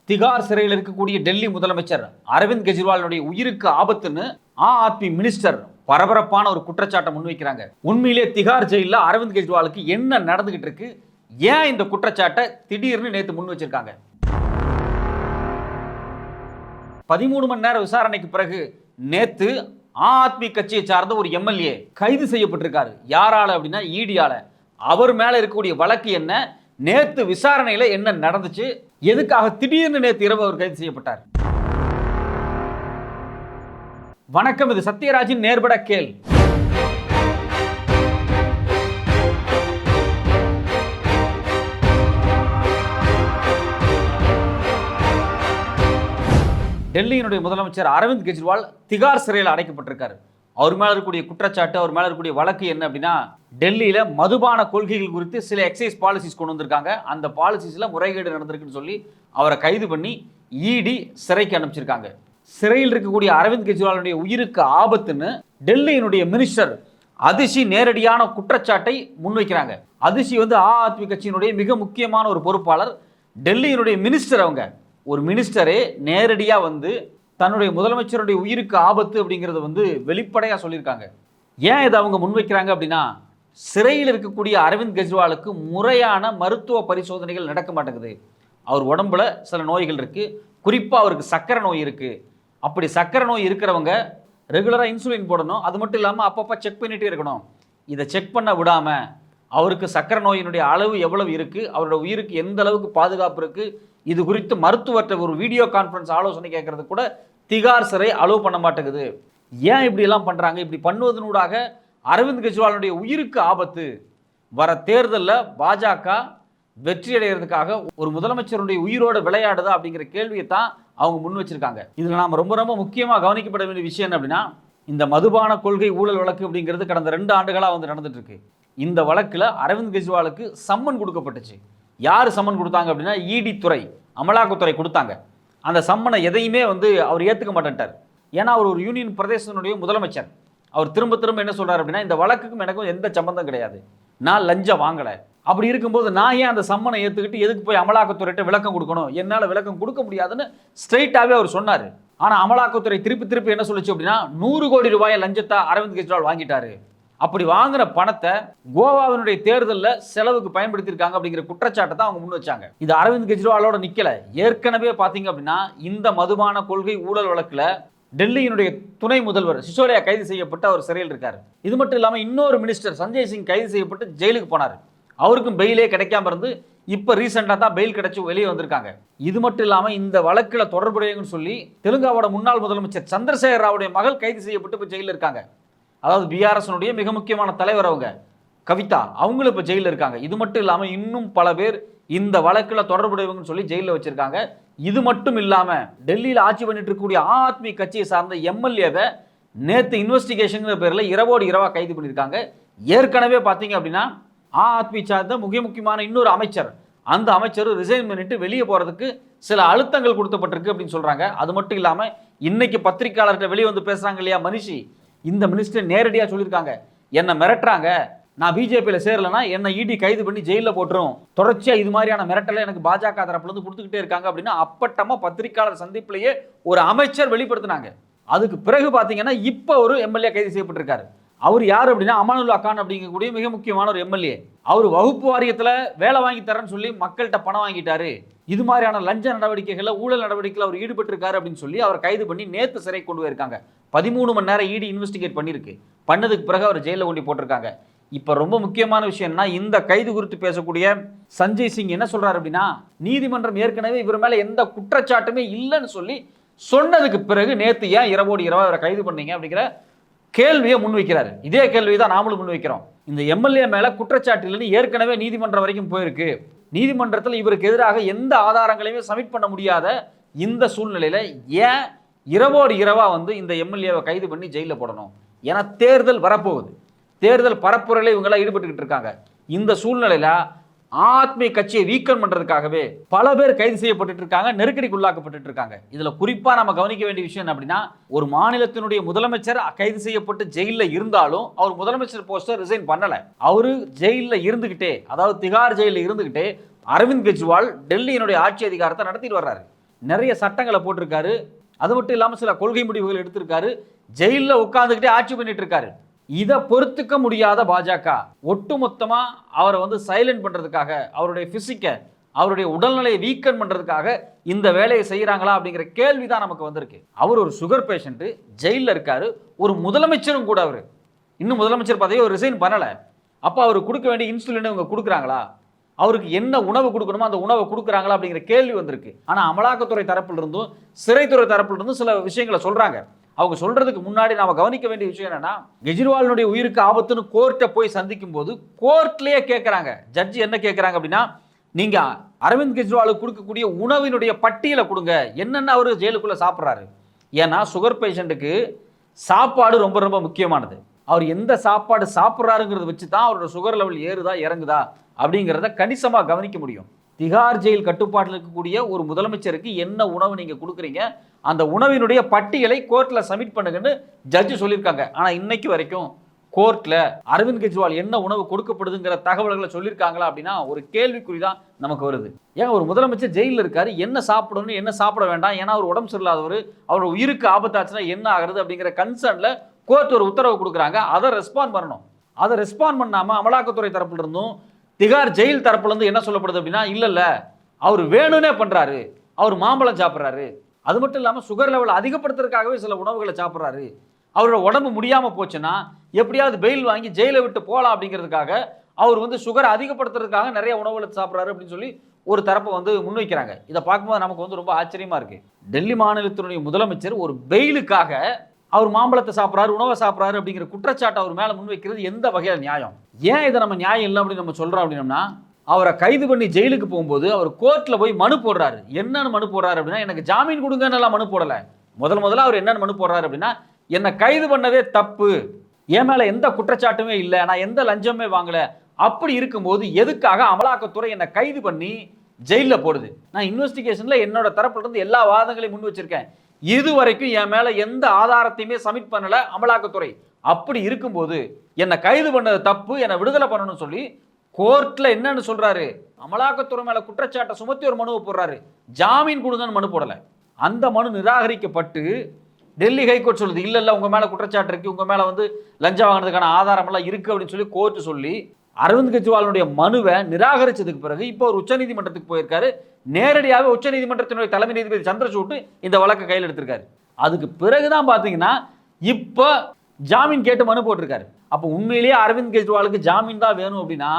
திகார் சிறையில் இருக்கக்கூடிய டெல்லி முதலமைச்சர் அரவிந்த் கெஜ்ரிவாலுடைய உயிருக்கு ஆபத்துன்னு ஆத்மி மினிஸ்டர் பரபரப்பான ஒரு குற்றச்சாட்டை முன்வைக்கிறாங்க. உண்மையிலே திகார் ஜெயிலில் அரவிந்த் கெஜ்ரிவாலுக்கு என்ன நடந்துகிட்டு இருக்கு, ஏன் இந்த குற்றச்சாட்டை திடீர்னு நேற்று முன் வச்சிருக்காங்க? 13 மணி நேர விசாரணைக்கு பிறகு நேத்து ஆத்மி கட்சியை சார்ந்த ஒரு எம்எல்ஏ கைது செய்யப்பட்டிருக்காரு. யாரால அப்படின்னா ஈடியால. அவர் மேல இருக்கக்கூடிய வழக்கு என்ன, நேத்து விசாரணையில என்ன நடந்துச்சு, எதுக்காக திடீர்னு நேத்து இரவு அவர் கைது செய்யப்பட்டார்? வணக்கம், இது சத்யராஜின் நேர்பட கேள். டெல்லியினுடைய முதலமைச்சர் அரவிந்த் கெஜ்ரிவால் திகார் சிறையில் அடைக்கப்பட்டிருக்காரு. அவர் மேல இருக்கக்கூடிய குற்றச்சாட்டு, அவர் மேல இருக்கக்கூடிய வழக்கு என்ன அப்படின்னா, டெல்லியில மதுபான கொள்கைகள் குறித்து சில எக்ஸைஸ் பாலிசிஸ் கொண்டு வந்திருக்காங்க. அந்த பாலிசிஸ்ல முறைகேடு நடந்திருக்குன்னு சொல்லி அவரை கைது பண்ணி இடி சிறைக்கு அனுப்பிச்சிருக்காங்க. சிறையில் இருக்கக்கூடிய அரவிந்த் கெஜ்ரிவாலுடைய உயிருக்கு ஆபத்துன்னு டெல்லியினுடைய மினிஸ்டர் அதிஷி நேரடியான குற்றச்சாட்டை முன்வைக்கிறாங்க. அதிஷி ஆத்மி கட்சியினுடைய மிக முக்கியமான ஒரு பொறுப்பாளர். டெல்லியினுடைய மினிஸ்டர். அவங்க ஒரு மினிஸ்டரே நேரடியா தன்னுடைய முதலமைச்சருடைய உயிருக்கு ஆபத்து அப்படிங்கிறத வெளிப்படையா சொல்லியிருக்காங்க. ஏன் இதை அவங்க முன்வைக்கிறாங்க அப்படின்னா, சிறையில் இருக்கக்கூடிய அரவிந்த் கெஜ்ரிவாலுக்கு முறையான மருத்துவ பரிசோதனைகள் நடக்க மாட்டேங்குது. அவர் உடம்புல சில நோய்கள் இருக்கு, குறிப்பா அவருக்கு சக்கரை நோய் இருக்கு. அப்படி சக்கரை நோய் இருக்கிறவங்க ரெகுலரா இன்சுலின் போடணும். அது மட்டும் இல்லாமல் அப்பப்போ செக் பண்ணிட்டே இருக்கணும். இதை செக் பண்ண விடாம அவருக்கு சக்கரை நோயினுடைய அளவு எவ்வளவு இருக்கு, அவரோட உயிருக்கு எந்த அளவுக்கு பாதுகாப்பு இருக்கு, இது குறித்து மருத்துவர்கிட்ட ஒரு வீடியோ கான்ஃபரன்ஸ் ஆலோசனை கேட்கறது கூட திகார் சிறை அலோவ் பண்ண மாட்டேங்குது. ஏன் இப்படி எல்லாம் பண்றாங்க? இப்படி பண்ணுவதனூடாக அரவிந்த் கெஜ்ரிவாலுடைய உயிருக்கு ஆபத்து. வர தேர்தலில் பாஜக வெற்றி அடைகிறதுக்காக ஒரு முதலமைச்சருடைய உயிரோட விளையாடுதா அப்படிங்கிற கேள்வியை தான் அவங்க முன் வச்சிருக்காங்க. இதுல நாம ரொம்ப ரொம்ப முக்கியமாக கவனிக்கப்பட வேண்டிய விஷயம் என்ன அப்படின்னா, இந்த மதுபான கொள்கை ஊழல் வழக்கு அப்படிங்கிறது கடந்த 2 ஆண்டுகளாக நடந்துட்டு இருக்கு. இந்த வழக்கில் அரவிந்த் கெஜ்ரிவாலுக்கு சம்மன் கொடுக்கப்பட்டுச்சு. யார் சம்மன் கொடுத்தாங்க அப்படின்னா, இடி துறை, அமலாக்கத்துறை கொடுத்தாங்க. அந்த சம்மனை எதையுமே அவர் ஏற்றுக்க மாட்டேன்ட்டார். ஏன்னா அவர் ஒரு யூனியன் பிரதேசத்தினுடைய முதலமைச்சர். அவர் திரும்ப திரும்ப என்ன சொல்றாரு அப்படின்னா, இந்த வழக்குக்கும் எனக்கும் எந்த சம்பந்தம் கிடையாது, நான் லஞ்சம் வாங்கலை. அப்படி இருக்கும்போது நான் ஏன் அந்த சம்மனை ஏற்றுக்கிட்டு எதுக்கு போய் அமலாக்கத்துறையிட்ட விளக்கம் கொடுக்கணும், என்னால் விளக்கம் கொடுக்க முடியாதுன்னு ஸ்ட்ரெயிட்டாகவே அவர் சொன்னார். ஆனால் அமலாக்கத்துறை திருப்பி என்ன சொல்லுச்சு அப்படின்னா, 100 கோடி ரூபாய் லஞ்சத்தை அரவிந்த் கெஜ்ரிவால் வாங்கிட்டாரு. அப்படி வாங்குற பணத்தை கோவாவினுடைய தேர்தலில் செலவுக்கு பயன்படுத்தியிருக்காங்க அப்படிங்கிற குற்றச்சாட்டை தான் அவங்க முன் வச்சாங்க. இது அரவிந்த் கெஜ்ரிவாலோட நிக்கல. ஏற்கனவே பார்த்தீங்க அப்படின்னா, இந்த மதுபான கொள்கை ஊழல் வழக்கில் டெல்லியினுடைய துணை முதல்வர் சிசோடியா கைது செய்யப்பட்டு அவர் சிறையில் இருக்காரு. இது மட்டும் இல்லாமல் இன்னொரு மினிஸ்டர் சஞ்சய் சிங் கைது செய்யப்பட்டு ஜெயிலுக்கு போனார். அவருக்கும் பெயிலே கிடைக்காம இருந்து இப்போ ரீசெண்டாக தான் பெயில் கிடைச்சி வெளியே வந்திருக்காங்க. இது மட்டும் இல்லாமல் இந்த வழக்கில் தொடர்புடையன்னு சொல்லி தெலுங்காவோட முன்னாள் முதலமைச்சர் சந்திரசேகர ராவுடைய மகள் கைது செய்யப்பட்டு இப்போ ஜெயிலில் இருக்காங்க. அதாவது பிஆர்எஸ்னுடைய மிக முக்கியமான தலைவர் அவங்க கவிதா, அவங்களும் இப்போ ஜெயிலில் இருக்காங்க. இது மட்டும் இல்லாமல் இன்னும் பல பேர் இந்த வழக்கில் தொடர்புடையவங்கன்னு சொல்லி ஜெயிலில் வச்சிருக்காங்க. இது மட்டும் இல்லாமல் டெல்லியில் ஆட்சி பண்ணிட்டு இருக்கக்கூடிய ஆத்மி கட்சியை சார்ந்த எம்எல்ஏவை நேற்று இன்வெஸ்டிகேஷன் பேரில் இரவோடு இரவாக கைது பண்ணியிருக்காங்க. ஏற்கனவே பார்த்தீங்க அப்படின்னா, ஆத்மி சார்ந்த மிக முக்கியமான இன்னொரு அமைச்சர், அந்த அமைச்சர் ரிசைன் பண்ணிட்டு வெளியே போகிறதுக்கு சில அழுத்தங்கள் கொடுக்கப்பட்டிருக்கு அப்படின்னு சொல்கிறாங்க. அது மட்டும் இல்லாமல் இன்னைக்கு பத்திரிகையாளர்கிட்ட வெளியே பேசுகிறாங்க இல்லையா மனிஷி, இந்த மினிஸ்டர் நேரடியாக சொல்லியிருக்காங்க, என்னை மிரட்டுறாங்க, நான் பிஜேபியில் சேரலைன்னா என்னை இடி கைது பண்ணி ஜெயிலில் போட்டுரும், தொடர்ச்சியாக இது மாதிரியான மிரட்டலை எனக்கு பாஜக தரப்புலேருந்து கொடுத்துக்கிட்டே இருக்காங்க அப்படின்னு அப்பட்டமாக பத்திரிகையாளர் சந்திப்பிலேயே ஒரு அமைச்சர் வெளிப்படுத்தினாங்க. அதுக்கு பிறகு பார்த்தீங்கன்னா இப்போ ஒரு எம்எல்ஏ கைது செய்யப்பட்டிருக்காரு. அவர் யார் அப்படின்னா, அமானுல்லா கான் அப்படிங்கக்கூடிய மிக முக்கியமான ஒரு எம்எல்ஏ. அவர் வகுப்பு வாரியத்தில் வேலை வாங்கி தரேன்னு சொல்லி மக்கள்கிட்ட பணம் வாங்கிட்டாரு, இது மாதிரியான லஞ்ச நடவடிக்கைகளில் ஊழல் நடவடிக்கையில் அவர் ஈடுபட்டிருக்காரு அப்படின்னு சொல்லி அவர் கைது பண்ணி நேற்று சிறை கொண்டு போயிருக்காங்க. 13 மணி நேரம் இடி இன்வெஸ்டிகேட் பண்ணியிருக்கு. பண்ணதுக்கு பிறகு அவர் ஜெயிலில் கொண்டு போட்டிருக்காங்க. இப்போ ரொம்ப முக்கியமான விஷயம்னா, இந்த கைது குறித்து பேசக்கூடிய சஞ்சய் சிங் என்ன சொல்றாரு அப்படின்னா, நீதிமன்றம் ஏற்கனவே இவர் மேலே எந்த குற்றச்சாட்டுமே இல்லைன்னு சொல்லி சொன்னதுக்கு பிறகு நேற்று ஏன் இரவோடு இரவா அவரை கைது பண்ணீங்க அப்படிங்கிற கேள்வியை முன்வைக்கிறாரு. இதே கேள்வி தான் நாமளும் முன்வைக்கிறோம். இந்த எம்எல்ஏ மேல குற்றச்சாட்டு இல்லைன்னு ஏற்கனவே நீதிமன்றம் வரைக்கும் போயிருக்கு. நீதிமன்றத்தில் இவருக்கு எதிராக எந்த ஆதாரங்களையுமே சப்மிட் பண்ண முடியாத இந்த சூழ்நிலையில ஏன் இரவோடு இரவா இந்த எம்எல்ஏவை கைது பண்ணி ஜெயிலில் போடணும்? ஏன்னா தேர்தல் வரப்போகுது, தேர்தல் பரப்புரையில் இவங்கெல்லாம் ஈடுபட்டுக்கிட்டு இருக்காங்க. இந்த சூழ்நிலையில ஆத்மி கட்சியை வீக்கன் பண்றதுக்காகவே பல பேர் கைது செய்யப்பட்டு இருக்காங்க, நெருக்கடிக்கு உள்ளாக்கப்பட்டு இருக்காங்க. இதுல குறிப்பா நம்ம கவனிக்க வேண்டிய விஷயம் அப்படின்னா, ஒரு மாநிலத்தினுடைய முதலமைச்சர் கைது செய்யப்பட்டு ஜெயிலில் இருந்தாலும் அவர் முதலமைச்சர் போஸ்டர் ரிசைன் பண்ணல. அவரு ஜெயிலில் இருந்துகிட்டே, அதாவது திகார் ஜெயிலில் இருந்துகிட்டே அரவிந்த் கெஜ்ரிவால் டெல்லியினுடைய ஆட்சி அதிகாரத்தை நடத்திட்டு வர்றாரு. நிறைய சட்டங்களை போட்டிருக்காரு. அது மட்டும் இல்லாமல் சில கொள்கை முடிவுகள் எடுத்திருக்காரு. ஜெயிலில் உட்கார்ந்துக்கிட்டே ஆட்சி பண்ணிட்டு இருக்காரு. இதை பொறுத்துக்க முடியாத பாஜக ஒட்டுமொத்தமா அவரை வந்து சைலண்ட் பண்றதுக்காக, அவருடைய பிசிக்கை, அவருடைய உடல்நிலையை வீக்கன் பண்றதுக்காக இந்த வேலையை செய்யறாங்களா அப்படிங்கிற கேள்விதான் நமக்கு வந்திருக்கு. அவர் ஒரு சுகர் பேஷண்ட், ஜெயிலில் இருக்காரு. ஒரு முதலமைச்சரும் கூட. அவர் இன்னும் முதலமைச்சர் பதவியை ரிசைன் பண்ணல. அப்ப அவர் கொடுக்க வேண்டிய இன்சுலின் இவங்க கொடுக்குறாங்களா? அவருக்கு என்ன உணவு கொடுக்கணுமோ அந்த உணவை கொடுக்குறாங்களா அப்படிங்கிற கேள்வி வந்திருக்கு. ஆனா அமலாக்கத்துறை தரப்பில் இருந்தும் சிறைத்துறை தரப்பில் இருந்தும் சில விஷயங்களை சொல்றாங்க. அவங்க சொல்றதுக்கு முன்னாடி நாம கவனிக்க வேண்டிய விஷயம் என்னன்னா, கெஜ்ரிவாலினுடைய உயிருக்கு ஆபத்துன்னு கோர்ட்டை போய் சந்திக்கும் போது கோர்ட்லயே கேட்கறாங்க. ஜட்ஜி என்ன கேட்கறாங்க அப்படின்னா, நீங்க அரவிந்த் கெஜ்ரிவாலுக்கு கொடுக்கக்கூடிய உணவினுடைய பட்டியலை கொடுங்க, என்னென்ன அவர் ஜெயிலுக்குள்ள சாப்பிட்றாரு. ஏன்னா சுகர் பேஷண்ட்டுக்கு சாப்பாடு ரொம்ப ரொம்ப முக்கியமானது. அவர் எந்த சாப்பாடு சாப்பிட்றாருங்கிறத வச்சு தான் அவரோட சுகர் லெவல் ஏறுதா இறங்குதா அப்படிங்கிறத கணிசமாக கவனிக்க முடியும். திகார் ஜெயில் கட்டுப்பாட்டில் இருக்கக்கூடிய ஒரு முதலமைச்சருக்கு என்ன உணவு நீங்கள் கொடுக்குறீங்க, அந்த உணவினுடைய பட்டியலை கோர்ட்டில் சப்மிட் பண்ணுங்கன்னு ஜட்ஜு சொல்லியிருக்காங்க. ஆனால் இன்னைக்கு வரைக்கும் கோர்ட்டில் அரவிந்த் கெஜ்ரிவால் என்ன உணவு கொடுக்கப்படுதுங்கிற தகவல்களை சொல்லியிருக்காங்களா அப்படின்னா ஒரு கேள்விக்குறி தான் நமக்கு வருது. ஏன் ஒரு முதலமைச்சர் ஜெயிலில் இருக்காரு, என்ன சாப்பிடணும் என்ன சாப்பிட வேண்டாம், ஏன்னா அவர் உடம்பு சரியில்லாதவர், அவரோட உயிருக்கு ஆபத்தாச்சுன்னா என்ன ஆகுறது அப்படிங்கிற கன்சர்னில் கோர்ட் ஒரு உத்தரவு கொடுக்குறாங்க. அதை ரெஸ்பாண்ட் பண்ணணும். அதை ரெஸ்பாண்ட் பண்ணாமல் அமலாக்கத்துறை தரப்புல இருந்தும் திகார் ஜெயில் தரப்புல இருந்து என்ன சொல்லப்படுது அப்படின்னா, இல்ல அவர் வேணும்னே பண்றாரு, அவர் மாம்பழம் சாப்பிட்றாரு, அது மட்டும் இல்லாமல் சுகர் லெவல் அதிகப்படுத்துறதுக்காகவே சில உணவுகளை சாப்பிட்றாரு, அவரோட உடம்பு முடியாம போச்சுன்னா எப்படியாவது பெயில் வாங்கி ஜெயிலை விட்டு போகலாம் அப்படிங்கிறதுக்காக அவர் வந்து சுகர் அதிகப்படுத்துறதுக்காக நிறைய உணவுகளை சாப்பிட்றாரு அப்படின்னு சொல்லி ஒரு தரப்பை வந்து முன்வைக்கிறாங்க. இதை பார்க்கும்போது நமக்கு வந்து ரொம்ப ஆச்சரியமா இருக்கு. டெல்லி மாநிலத்தினுடைய முதலமைச்சர் ஒரு பெயிலுக்காக அவர் மாம்பழத்தை சாப்பிட்றாரு, உணவை சாப்பிட்றாரு அப்படிங்கிற குற்றச்சாட்டை அவர் மேலே முன்வைக்கிறது எந்த வகையில் நியாயம்? ஏன் இதை நம்ம நியாயம் இல்லை அப்படின்னு நம்ம சொல்கிறோம் அப்படின்னம்னா, அவரை கைது பண்ணி ஜெயிலுக்கு போகும்போது அவர் கோர்ட்டில் போய் மனு போடுறாரு. என்னன்னு மனு போடுறாரு அப்படின்னா, எனக்கு ஜாமீன் கொடுங்கன்னு எல்லாம் மனு போடலை. முதல்ல அவர் என்னன்னு மனு போடுறாரு அப்படின்னா, என்னை கைது பண்ணதே தப்பு, என் மேலே எந்த குற்றச்சாட்டுமே இல்லை, நான் எந்த லஞ்சமே வாங்கலை, அப்படி இருக்கும்போது எதுக்காக அமலாக்கத்துறை என்னை கைது பண்ணி ஜெயிலில் போடுது? நான் இன்வெஸ்டிகேஷனில் என்னோட தரப்புல இருந்து எல்லா வாதங்களையும் முன் வச்சிருக்கேன், இது வரைக்கும் என் மேல எந்த ஆதாரத்தையுமே சப்மிட் பண்ணல அமலாக்கத்துறை. அப்படி இருக்கும்போது என்னை கைது பண்ணது தப்பு, என்னை விடுதலை பண்ணணும்னு சொல்லி கோர்ட்ல என்னன்னு சொல்றாரு, அமலாக்கத்துறை மேல குற்றச்சாட்டை சுமத்தி ஒரு மனுவை போடுறாரு. ஜாமீன் கொடுங்கன்னு மனு போடல. அந்த மனு நிராகரிக்கப்பட்டு டெல்லி ஹைகோர்ட் சொல்லுது, இல்ல உங்க மேல குற்றச்சாட்டு இருக்கு, உங்க மேல வந்து லஞ்சம் வாங்கினதுக்கான ஆதாரம் எல்லாம் இருக்கு அப்படின்னு சொல்லி கோர்ட் சொல்லி அரவிந்த் கெஜ்ரிவாலுடைய மனுவை நிராகரிச்சதுக்கு பிறகு இப்போ ஒரு உச்சநீதிமன்றத்துக்கு போயிருக்காரு. நேரடியாக உச்சநீதிமன்றத்தினுடைய தலைமை நீதிபதி சந்திரசூட் இந்த வழக்கை கையில் எடுத்திருக்காரு. அதுக்கு பிறகுதான் பாத்தீங்கன்னா இப்போ ஜாமீன் கேட்டு மனு போட்டிருக்காரு. அப்போ உண்மையிலேயே அரவிந்த் கெஜ்ரிவாலுக்கு ஜாமீன் தான் வேணும் அப்படின்னா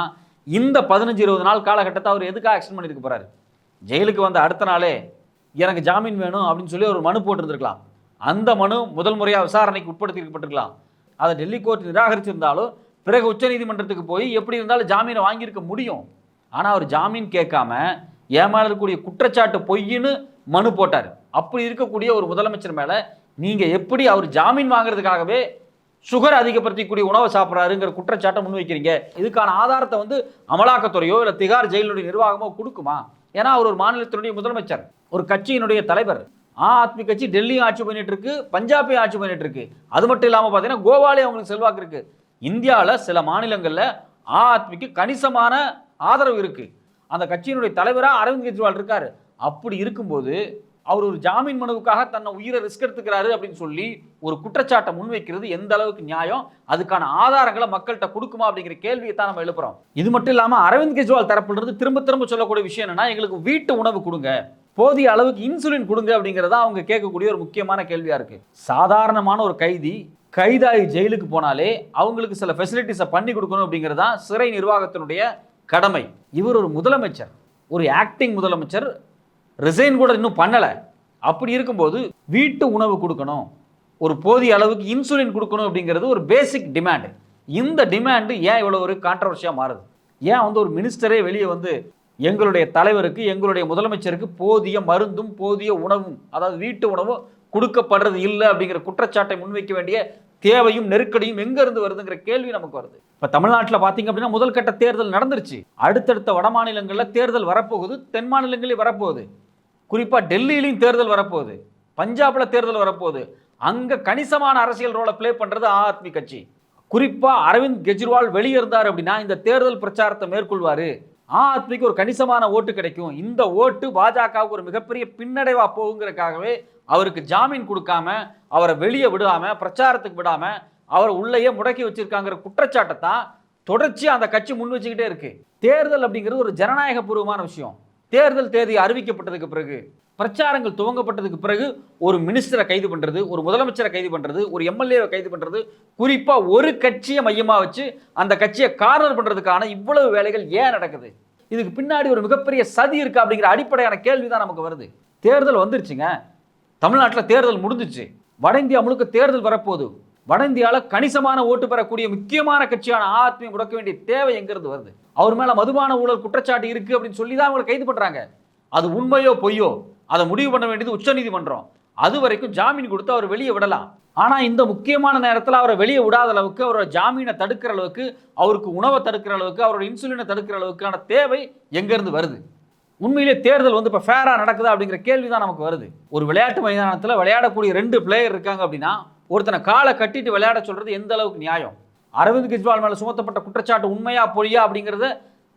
இந்த 15-20 நாள் காலகட்டத்தை அவர் எதுக்காக எக்ஸ்டெண்ட் பண்ணிருக்க போறாரு? ஜெயிலுக்கு வந்த அடுத்த நாளே எனக்கு ஜாமீன் வேணும் அப்படின்னு சொல்லி ஒரு மனு போட்டிருந்திருக்கலாம். அந்த மனு முதல் முறையாக விசாரணைக்கு உட்படுத்திருக்கப்பட்டிருக்கலாம். அதை டெல்லி கோர்ட் நிராகரிச்சிருந்தாலும் பிறகு உச்சநீதிமன்றத்துக்கு போய் எப்படி இருந்தாலும் ஜாமீனை வாங்கியிருக்க முடியும். ஆனால் அவர் ஜாமீன் கேட்காம ஏமாற இருக்கக்கூடிய குற்றச்சாட்டு பொய்ன்னு மனு போட்டார். அப்படி இருக்கக்கூடிய ஒரு முதலமைச்சர் மேலே நீங்கள் எப்படி அவர் ஜாமீன் வாங்குறதுக்காகவே சுகர் அதிகப்படுத்தக்கூடிய உணவை சாப்பிட்றாருங்கிற குற்றச்சாட்டை முன்வைக்கிறீங்க? இதுக்கான ஆதாரத்தை வந்து அமலாக்கத்துறையோ இல்லை திகார் ஜெயிலுடைய நிர்வாகமோ கொடுக்குமா? ஏன்னா அவர் ஒரு மாநிலத்தினுடைய முதலமைச்சர், ஒரு கட்சியினுடைய தலைவர். ஆத்மி கட்சி டெல்லியும் ஆட்சி பண்ணிட்டு இருக்கு, பஞ்சாபையும் ஆட்சி பண்ணிட்டு இருக்கு. அது மட்டும் இல்லாமல் பார்த்தீங்கன்னா கோவாலே அவங்களுக்கு செல்வாக்கு இருக்கு. இந்தியாவில் சில மாநிலங்களில் ஆத்மிக்கு கணிசமான ஆதரவு இருக்கு. அந்த கட்சியினுடைய தலைவராக அரவிந்த் கெஜ்ரிவால் இருக்காரு. அப்படி இருக்கும்போது அவர் ஒரு ஜாமீன் மனுவுக்காக தன்னை உயிரை ரிஸ்க் எடுத்துக்கிறாரு அப்படின்னு சொல்லி ஒரு குற்றச்சாட்டை முன்வைக்கிறது எந்த அளவுக்கு நியாயம்? அதுக்கான ஆதாரங்களை மக்கள்கிட்ட கொடுக்குமா அப்படிங்கிற கேள்வியை தான் நம்ம எழுப்புறோம். இது மட்டும் இல்லாமல் அரவிந்த் கெஜ்ரிவால் தரப்பிலிருந்து திரும்ப திரும்ப சொல்லக்கூடிய விஷயம் என்னன்னா, எங்களுக்கு வீட்டு உணவு கொடுங்க, போதிய அளவுக்கு இன்சுலின் கொடுங்க அப்படிங்கிறதா அவங்க கேட்கக்கூடிய ஒரு முக்கியமான கேள்வியா இருக்கு. சாதாரணமான ஒரு கைதி கைதாகி ஜெயிலுக்கு போனாலே அவங்களுக்கு சில ஃபெசிலிட்டிஸை பண்ணி கொடுக்கணும் அப்படிங்கிறதா சிறை நிர்வாகத்தினுடைய கடமை. இவர் ஒரு முதலமைச்சர், ஒரு ஆக்டிங் முதலமைச்சர், ரிசைன் கூட இன்னும் பண்ணலை. அப்படி இருக்கும்போது வீட்டு உணவு கொடுக்கணும், ஒரு போதிய அளவுக்கு இன்சுலின் கொடுக்கணும் அப்படிங்கிறது ஒரு பேசிக் டிமாண்ட். இந்த டிமாண்டு ஏன் இவ்வளோ ஒரு கான்ட்ரவர்சியாக மாறுது? ஏன் வந்து ஒரு மினிஸ்டரே வெளியே வந்து எங்களுடைய தலைவருக்கு எங்களுடைய முதலமைச்சருக்கு போதிய மருந்தும் போதிய உணவும், அதாவது வீட்டு உணவும் கொடுக்கப்படுறது இல்லை அப்படிங்கிற குற்றச்சாட்டை முன்வைக்க வேண்டிய தேவையும் நெருக்கடியும் எங்க இருந்து வருதுங்கிற கேள்வி நமக்கு வருது. இப்ப தமிழ்நாட்டில் பாத்தீங்க அப்படின்னா முதல் கட்ட தேர்தல் நடந்துருச்சு. அடுத்தடுத்த வட மாநிலங்களில் தேர்தல் வரப்போகுது, தென் மாநிலங்களில் வரப்போகுது, குறிப்பா டெல்லியிலையும் தேர்தல் வரப்போகுது, பஞ்சாப்ல தேர்தல் வரப்போகுது. அங்க கணிசமான அரசியல் ரோலை பிளே பண்றது ஆத்மி கட்சி. குறிப்பா அரவிந்த் கெஜ்ரிவால் வெளியே இருந்தார் அப்படின்னா இந்த தேர்தல் பிரச்சாரத்தை மேற்கொள்வாரு, ஆத்மிக்கு ஒரு கணிசமான ஓட்டு கிடைக்கும், இந்த ஓட்டு பாஜகவுக்கு ஒரு மிகப்பெரிய பின்னடைவா போகுங்கிறதுக்காகவே அவருக்கு ஜாமீன் கொடுக்காம, அவரை வெளியே விடாம, பிரச்சாரத்துக்கு விடாம, அவரை உள்ளேயே முடக்கி வச்சிருக்காங்கிற குற்றச்சாட்டை தான் தொடர்ச்சியா அந்த கட்சி முன் வச்சுக்கிட்டே இருக்கு. தேர்தல் அப்படிங்கிறது ஒரு ஜனநாயக பூர்வமான விஷயம். தேர்தல் தேதி அறிவிக்கப்பட்டதுக்கு பிறகு, பிரச்சாரங்கள் துவங்கப்பட்டதுக்கு பிறகு ஒரு மினிஸ்டரை கைது பண்றது, ஒரு முதலமைச்சரை கைது பண்றது, ஒரு எம்எல்ஏவை கைது பண்றது, குறிப்பா ஒரு கட்சியை மையமா வச்சு அந்த கட்சியை கார்னர் பண்றதுக்கான இவ்வளவு வேலைகள் ஏன் நடக்குது? இதுக்கு பின்னாடி ஒரு மிகப்பெரிய சதி இருக்கு அப்படிங்கிற அடிப்படையான கேள்விதான் நமக்கு வருது. தேர்தல் வந்துருச்சுங்க, தமிழ்நாட்டில் தேர்தல் முடிஞ்சிச்சு, வட இந்தியா முழுக்க தேர்தல் வரப்போகுது. வட இந்தியாவில் கணிசமான ஓட்டு பெறக்கூடிய முக்கியமான கட்சியான ஆத்மி முடக்க வேண்டிய தேவை எங்கிருந்து வருது? அவர் மேல மதுபான ஊழல் குற்றச்சாட்டு இருக்கு அப்படின்னு சொல்லி தான் அவங்களை கைது பண்றாங்க. அது உண்மையோ பொய்யோ அதை முடிவு பண்ண வேண்டியது உச்சநீதிமன்றம். அது வரைக்கும் ஜாமீன் கொடுத்து அவர் வெளியே விடலாம். ஆனா இந்த முக்கியமான நேரத்தில் அவரை வெளியே விடாத அளவுக்கு, அவரோட ஜாமீனை தடுக்கிற அளவுக்கு, அவருக்கு உணவை தடுக்கிற அளவுக்கு, அவரோட இன்சுலினை தடுக்கிற அளவுக்கான தேவை எங்கிருந்து வருது? உண்மையிலே தேர்தல் வந்து இப்போ ஃபேரா நடக்குதா அப்படிங்கிற கேள்வி தான் நமக்கு வருது. ஒரு விளையாட்டு மைதானத்தில் விளையாடக்கூடிய 2 பிளேயர் இருக்காங்க அப்படின்னா, ஒருத்தனை காலை கட்டிட்டு விளையாட சொல்றது எந்த அளவுக்கு நியாயம்? அரவிந்த் கெஜ்ரிவால் மேல சுமத்தப்பட்ட குற்றச்சாட்டு உண்மையா பொய்யா அப்படிங்கிறது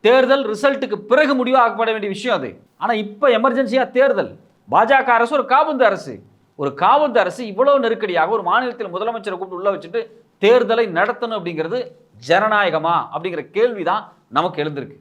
தேர்தல் ரிசல்ட்டுக்கு பிறகு முடிவாக்கப்பட வேண்டிய விஷயம் அது. ஆனா இப்ப எமர்ஜென்சியா தேர்தல், பாஜக அரசு ஒரு காபந்து அரசு. ஒரு காபந்து அரசு இவ்வளவு நெருக்கடியாக ஒரு மாநிலத்தில் முதலமைச்சரை கூப்பிட்டு உள்ள வச்சுட்டு தேர்தலை நடத்தணும் அப்படிங்கிறது ஜனநாயகமா அப்படிங்கிற கேள்விதான் நமக்கு எழுந்திருக்கு.